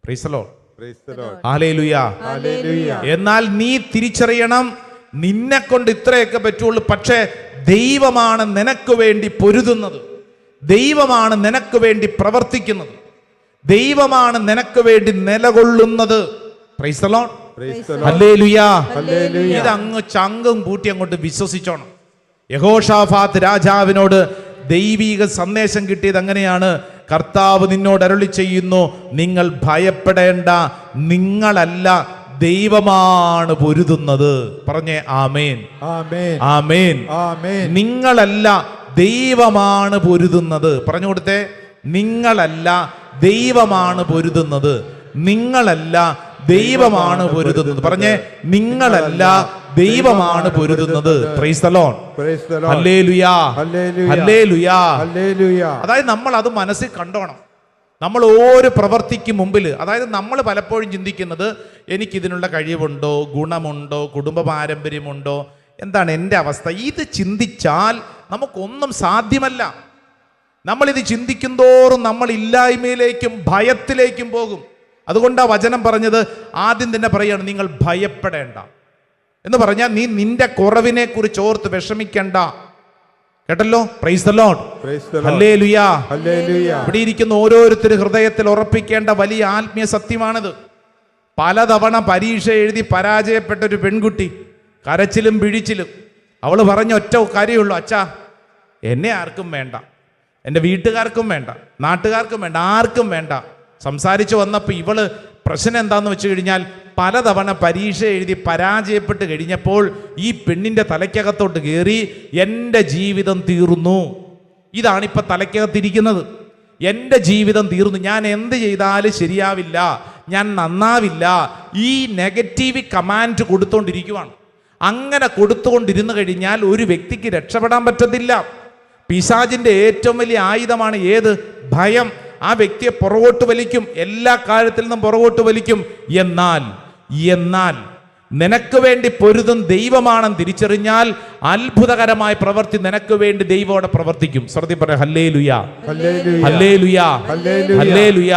Price the Lord. Hallelujah. എന്നാൽ നീ തിരിച്ചറിയണം, നിന്നെ കൊണ്ട് ഇത്രയൊക്കെ പറ്റുള്ളൂ. പക്ഷേ ദൈവമാണ് നിനക്ക് വേണ്ടി പൊരുതുന്നത്, ദൈവമാണ് നിനക്ക് വേണ്ടി പ്രവർത്തിക്കുന്നത്, ദൈവമാണ് നിനക്ക് വേണ്ടി നിലകൊള്ളുന്നത്. Price the Lord. ഹല്ലേലൂയ. ഇതങ്ങ് ചങ്കും പൂട്ടി അങ്ങോട്ട് വിശ്വസിച്ചോണം. യഹോഷാഫാത്ത് രാജാവിനോട് ദൈവിക സന്ദേശം കിട്ടിയത് അങ്ങനെയാണ്. കർത്താവ് നിന്നോട് അരുളി ചെയ്യുന്നു, നിങ്ങൾ ഭയപ്പെടേണ്ട, നിങ്ങളല്ല ദൈവമാണ് പൊരുതുന്നത്. പറഞ്ഞേ ആമേൻ. ആമേൻ. നിങ്ങളല്ല ദൈവമാണ് പൊരുതുന്നത്. പറഞ്ഞു കൊടുത്തേ, നിങ്ങളല്ല ദൈവമാണ് പൊരുതുന്നത്, നിങ്ങളല്ല ദൈവമാണ് പൊരുതുന്നത്. പറഞ്ഞേ, നിങ്ങളല്ല ദൈവമാണ് പൊരുതുന്നത്. Praise the Lord. Hallelujah. Hallelujah. അതായത് നമ്മൾ അത് മനസ്സിൽ കണ്ടോണം. നമ്മൾ ഓരോ പ്രവർത്തിക്ക് മുമ്പിൽ, അതായത് നമ്മൾ പലപ്പോഴും ചിന്തിക്കുന്നത് എനിക്കിതിനുള്ള കഴിവുണ്ടോ, ഗുണമുണ്ടോ, കുടുംബ പാരമ്പര്യമുണ്ടോ, എന്താണ് എൻ്റെ അവസ്ഥ. ഇത് ചിന്തിച്ചാൽ നമുക്കൊന്നും സാധ്യമല്ല. നമ്മളിത് ചിന്തിക്കും തോറും നമ്മൾ ഇല്ലായ്മയിലേക്കും ഭയത്തിലേക്കും പോകും. അതുകൊണ്ടാണ് വചനം പറഞ്ഞത്, ആദ്യം തന്നെ പറയുകയാണ്, നിങ്ങൾ ഭയപ്പെടേണ്ട എന്ന് പറഞ്ഞാൽ നീ നിന്റെ കുറവിനെ കുറിച്ച് ഓർത്ത് വിഷമിക്കണ്ട. കേട്ടല്ലോ. Price the Lord. ഹല്ലേലൂയ. ഇവിടെ ഇരിക്കുന്ന ഓരോരുത്തരും ഹൃദയത്തിൽ ഉറപ്പിക്കേണ്ട വലിയ ആത്മീയ സത്യമാണിത്. പലതവണ പരീക്ഷ എഴുതി പരാജയപ്പെട്ട ഒരു പെൺകുട്ടി, കരച്ചിലും പിഴിച്ചിലും, അവൾ പറഞ്ഞ ഒറ്റ കാര്യമുള്ളൂ, അച്ഛാ എന്നെ ആർക്കും വേണ്ട, എൻ്റെ വീട്ടുകാർക്കും വേണ്ട, നാട്ടുകാർക്കും വേണ്ട, ആർക്കും വേണ്ട. സംസാരിച്ച് വന്നപ്പോൾ ഇവള് പ്രശ്നം എന്താണെന്ന് വെച്ച് കഴിഞ്ഞാൽ, പലതവണ പരീക്ഷ എഴുതി പരാജയപ്പെട്ട് കഴിഞ്ഞപ്പോൾ ഈ പെണ്ണിൻ്റെ തലയ്ക്കകത്തോട്ട് കയറി, എൻ്റെ ജീവിതം തീർന്നു. ഇതാണിപ്പോൾ തലയ്ക്കകത്തിരിക്കുന്നത്. എൻ്റെ ജീവിതം തീർന്നു, ഞാൻ എന്ത് ചെയ്താലും ശരിയാവില്ല, ഞാൻ നന്നാവില്ല. ഈ നെഗറ്റീവ് കമാൻഡ് കൊടുത്തുകൊണ്ടിരിക്കുവാണ്. അങ്ങനെ കൊടുത്തുകൊണ്ടിരുന്നു കഴിഞ്ഞാൽ ഒരു വ്യക്തിക്ക് രക്ഷപ്പെടാൻ പറ്റത്തില്ല. പിശാചിൻ്റെ ഏറ്റവും വലിയ ആയുധമാണ് ഏത്? ഭയം. ആ വ്യക്തിയെ പുറകോട്ട് വലിക്കും, എല്ലാ കാര്യത്തിൽ നിന്നും പുറകോട്ട് വലിക്കും. എന്നാൽ നിനക്ക് വേണ്ടി പൊരുതും ദൈവമാണെന്ന് തിരിച്ചറിഞ്ഞാൽ അത്ഭുതകരമായ പ്രവൃത്തി നിനക്ക് വേണ്ടി ദൈവം അവിടെ പ്രവർത്തിക്കും. ശ്രദ്ധ പറയാം. ഹല്ലേലൂയ. ഹല്ലേലൂയ. ഹല്ലേലൂയ.